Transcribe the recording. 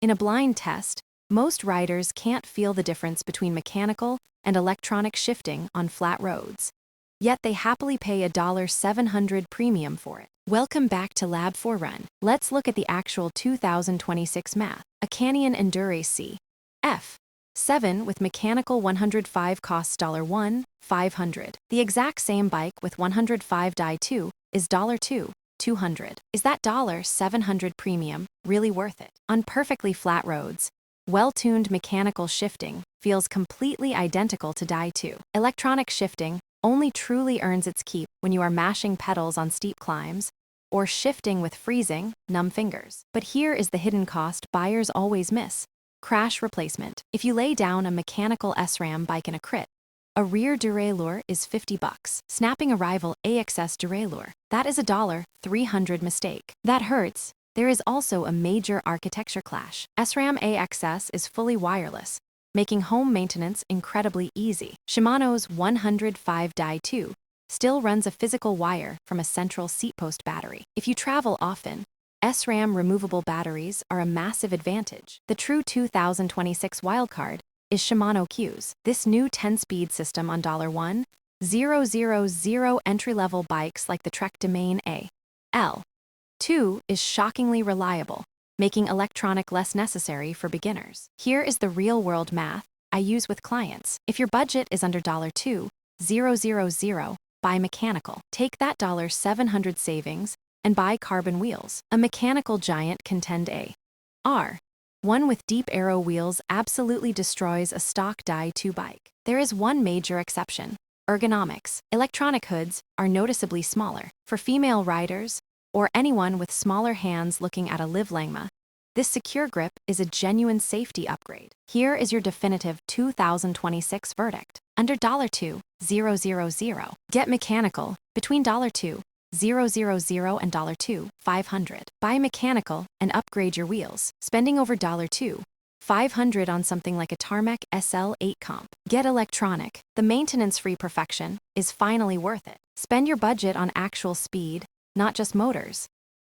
In a blind test, most riders can't feel the difference between mechanical and electronic shifting on flat roads. Yet they happily pay $700 premium for it. Welcome back to Lab 4 Run. Let's look at the actual 2026 math. A Canyon Endure F7 with mechanical 105 costs $1,500. The exact same bike with 105 Di2 is $2,200. Is that $700 premium really worth it? On perfectly flat roads, well-tuned mechanical shifting feels completely identical to Di2. Electronic shifting only truly earns its keep when you are mashing pedals on steep climbs or shifting with freezing, numb fingers. But here is the hidden cost buyers always miss: crash replacement. If you lay down a mechanical SRAM bike in a crit, a rear derailleur is $50. Snapping a rival AXS derailleur, that is a $300 mistake. That hurts. There is also a major architecture clash. SRAM AXS is fully wireless, making home maintenance incredibly easy. Shimano's 105 Di2 still runs a physical wire from a central seatpost battery. If you travel often, SRAM removable batteries are a massive advantage. The true 2026 wildcard is Shimano Cues. This new 10-speed system on $1,000 entry-level bikes like the Trek Domain AL2 is shockingly reliable, making electronic less necessary for beginners. Here is the real-world math I use with clients. If your budget is under $2,000, buy mechanical. Take that $700 savings and buy carbon wheels. A mechanical giant contend R1 with deep aero wheels absolutely destroys a stock Di2 bike. There is one major exception: ergonomics. Electronic hoods are noticeably smaller. For female riders, or anyone with smaller hands looking at a live Langma, this secure grip is a genuine safety upgrade. Here is your definitive 2026 verdict. Under $2,000, get mechanical between $2,000 and $2,500. Buy mechanical and upgrade your wheels, spending over $2,500 on something like a Tarmac SL8 comp. Get electronic. The maintenance-free perfection is finally worth it. Spend your budget on actual speed, not just motors.